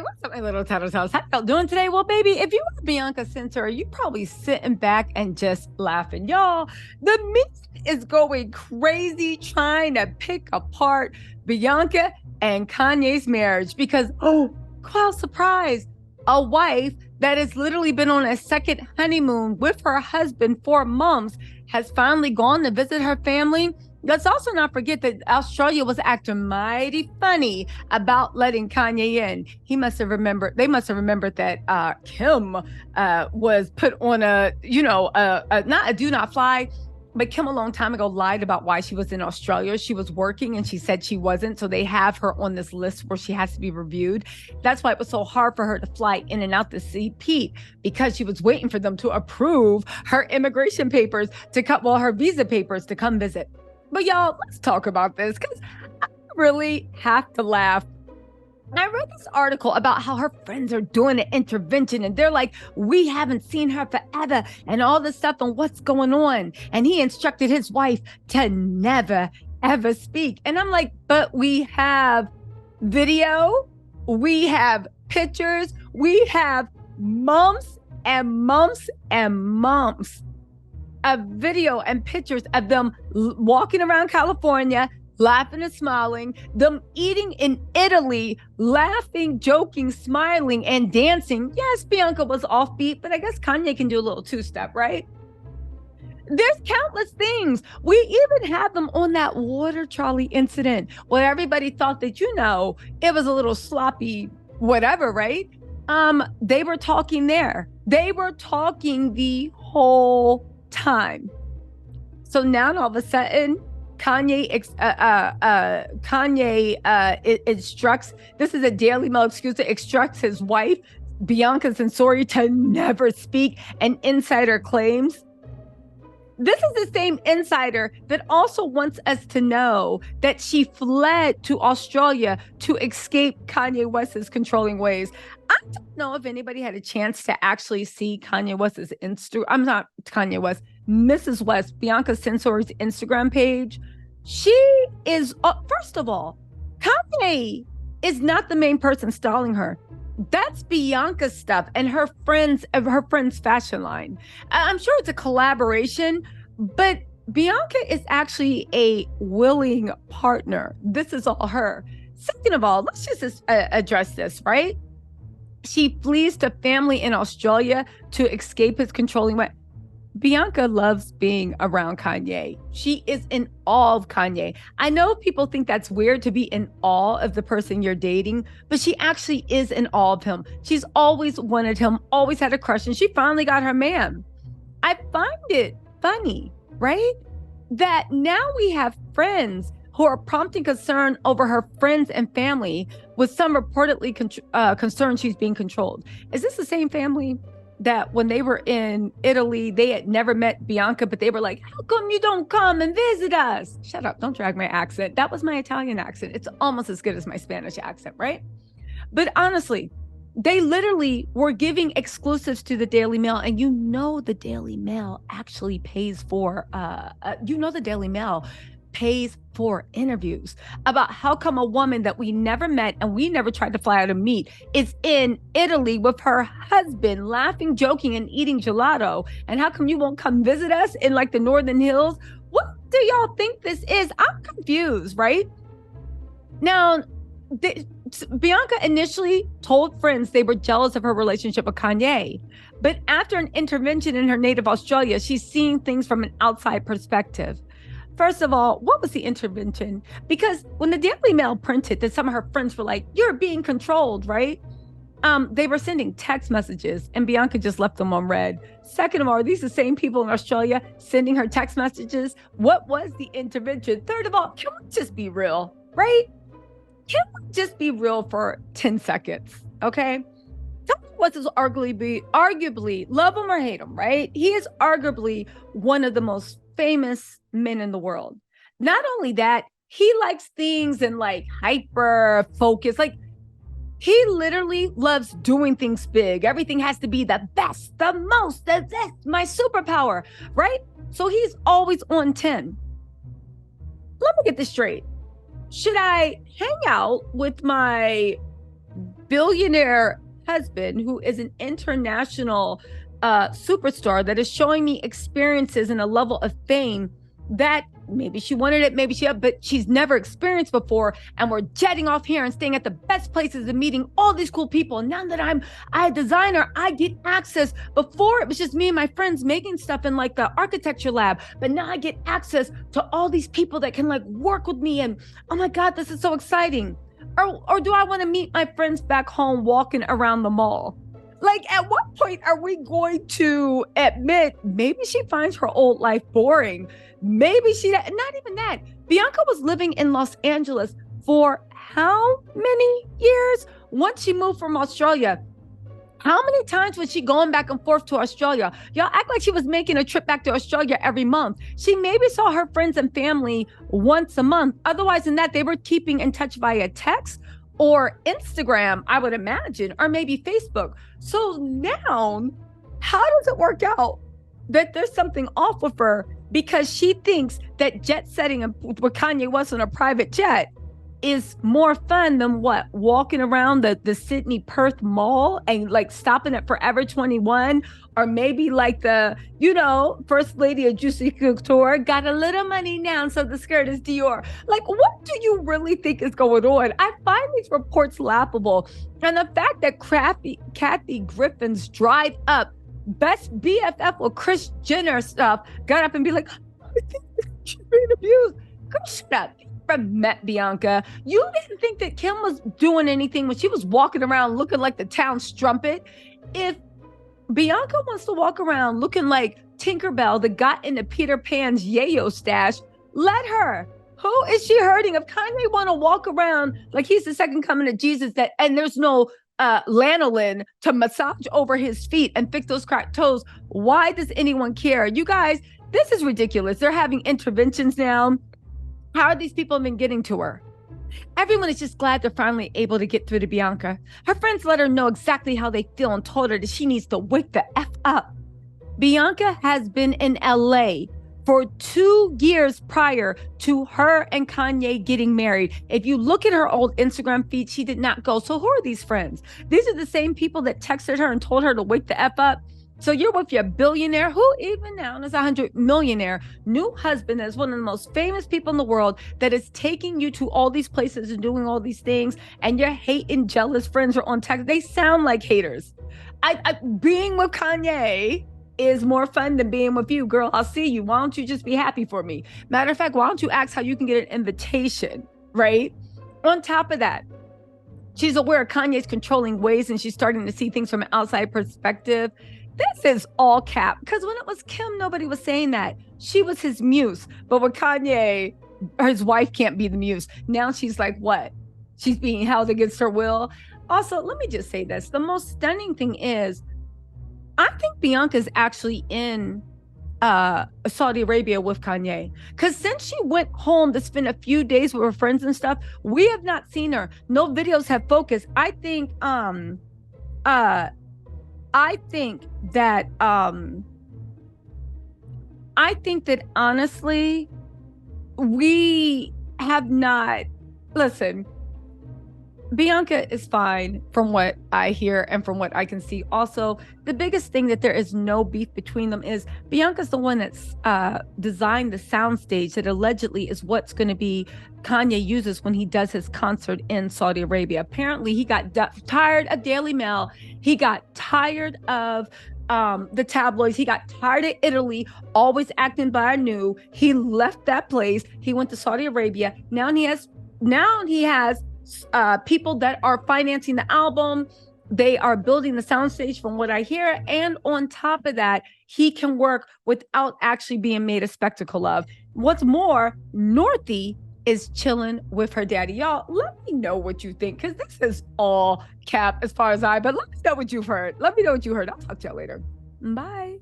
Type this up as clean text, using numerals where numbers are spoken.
What's up, my little tattletales? How y'all doing today? Well, baby, if you were Bianca Center, you probably sitting back and just laughing. Y'all, the media is going crazy trying to pick apart Bianca and Kanye's marriage because, oh, wow, surprise, a wife that has literally been on a second honeymoon with her husband for months has finally gone to visit her family. Let's also not forget that Australia was acting mighty funny about letting Kanye in. They must have remembered that Kim was put on not a do not fly, but Kim a long time ago lied about why she was in Australia. She was working and she said she wasn't. So they have her on this list where she has to be reviewed. That's why it was so hard for her to fly in and out to see Pete, because she was waiting for them to approve her immigration papers her visa papers to come visit. But y'all, let's talk about this because I really have to laugh. I read this article about how her friends are doing an intervention and they're like, we haven't seen her forever and all this stuff and what's going on. And he instructed his wife to never, ever speak. And I'm like, but we have video, we have pictures, we have months and months and months of video and pictures of them walking around California, laughing and smiling, them eating in Italy, laughing, joking, smiling, and dancing. Yes, Bianca was offbeat, but I guess Kanye can do a little two-step, right? There's countless things. We even have them on that water trolley incident where everybody thought that, it was a little sloppy, whatever, right? They were talking there. They were talking the whole time. So now all of a sudden, Kanye instructs, this is a Daily Mail excuse, instructs his wife, Bianca Censori, to never speak, and insider claims. This is the same insider that also wants us to know that she fled to Australia to escape Kanye West's controlling ways. I don't know if anybody had a chance to actually see Kanye West's Mrs. West, Bianca Censori's Instagram page. She is, first of all, Kanye is not the main person stalling her. That's Bianca's stuff and her friend's fashion line. I'm sure it's a collaboration, but Bianca is actually a willing partner. This is all her. Second of all, let's just address this, right? She flees to family in Australia to escape his controlling way. Bianca loves being around Kanye. She is in awe of Kanye. I know people think that's weird to be in awe of the person you're dating, but she actually is in awe of him. She's always wanted him, always had a crush, and she finally got her man. I find it funny, right? That now we have friends who are prompting concern over her friends and family, with some reportedly concerned she's being controlled. Is this the same family that when they were in Italy, they had never met Bianca, but they were like, how come you don't come and visit us? Shut up, don't drag my accent. That was my Italian accent. It's almost as good as my Spanish accent, right? But honestly, they literally were giving exclusives to the Daily Mail, and the Daily Mail actually pays for, the Daily Mail pays for interviews about how come a woman that we never met and we never tried to fly out and meet is in Italy with her husband, laughing, joking, and eating gelato. And how come you won't come visit us in like the Northern Hills? What do y'all think this is? I'm confused, right? Now, Bianca initially told friends they were jealous of her relationship with Kanye. But after an intervention in her native Australia, she's seeing things from an outside perspective. First of all, what was the intervention? Because when the Daily Mail printed that some of her friends were like, you're being controlled, right? They were sending text messages and Bianca just left them on read. Second of all, are these the same people in Australia sending her text messages? What was the intervention? Third of all, can we just be real, right? Can we just be real for 10 seconds, okay? Kanye West is arguably, love him or hate him, right? He is arguably one of the most famous men in the world. Not only that, he likes things and like hyper focus. Like he literally loves doing things big. Everything has to be the best, the most, that's my superpower, right? So he's always on 10. Let me get this straight. Should I hang out with my billionaire husband who is an international superstar that is showing me experiences and a level of fame that maybe she wanted it, but she's never experienced before. And we're jetting off here and staying at the best places and meeting all these cool people. And now that I'm a designer, I get access. Before it was just me and my friends making stuff in like the architecture lab, but now I get access to all these people that can like work with me. And oh my God, this is so exciting. Or do I want to meet my friends back home walking around the mall? Like, at what point are we going to admit maybe she finds her old life boring? Maybe not even that. Bianca was living in Los Angeles for how many years? Once she moved from Australia, how many times was she going back and forth to Australia? Y'all act like she was making a trip back to Australia every month. She maybe saw her friends and family once a month. Otherwise than that, they were keeping in touch via text or Instagram, I would imagine, or maybe Facebook. So now, how does it work out that there's something off with her because she thinks that jet setting where Kanye was on a private jet is more fun than what? Walking around the Sydney Perth Mall and like stopping at Forever 21, or maybe like the, First Lady of Juicy Couture got a little money now, so the skirt is Dior. Like, what do you really think is going on? I find these reports laughable. And the fact that Kathy Griffin's dried up best BFF with Kris Jenner stuff got up and be like, I think she's being abused. Girl, shut up. Met Bianca. You didn't think that Kim was doing anything when she was walking around looking like the town strumpet. If Bianca wants to walk around looking like Tinkerbell that got into Peter Pan's yayo stash, let her. Who is she hurting? If Kanye want to walk around like he's the second coming of Jesus, and there's no lanolin to massage over his feet and fix those cracked toes, why does anyone care? You guys, this is ridiculous. They're having interventions now. How are these people been getting to her? Everyone is just glad they're finally able to get through to Bianca. Her friends let her know exactly how they feel and told her that she needs to wake the F up. Bianca has been in LA for 2 years prior to her and Kanye getting married. If you look at her old Instagram feed, she did not go. So who are these friends? These are the same people that texted her and told her to wake the F up. So you're with your billionaire, who even now is 100 millionaire, new husband that's one of the most famous people in the world that is taking you to all these places and doing all these things, and your hate and jealous friends are on text. They sound like haters. Being with Kanye is more fun than being with you, girl. I'll see you. Why don't you just be happy for me? Matter of fact, why don't you ask how you can get an invitation, right? On top of that, she's aware of Kanye's controlling ways, and she's starting to see things from an outside perspective. This is all cap, because when it was Kim, nobody was saying that. She was his muse. But with Kanye, his wife can't be the muse. Now she's like, what? She's being held against her will. Also, let me just say this. The most stunning thing is, I think Bianca's actually in Saudi Arabia with Kanye. Because since she went home to spend a few days with her friends and stuff, we have not seen her. No videos have focused. I think that honestly, we have not, listen, Bianca is fine from what I hear and from what I can see. Also, the biggest thing that there is no beef between them is Bianca's the one that's designed the soundstage that allegedly is what's going to be Kanye uses when he does his concert in Saudi Arabia. Apparently, he got tired of Daily Mail. He got tired of the tabloids. He got tired of Italy, always acting by a new. He left that place. He went to Saudi Arabia. Now he has people that are financing the album. They are building the soundstage from what I hear. And on top of that, he can work without actually being made a spectacle of. What's more, Northie is chilling with her daddy. Y'all, let me know what you think, because this is all cap as far as but let me know what you've heard. Let me know what you heard. I'll talk to y'all later. Bye.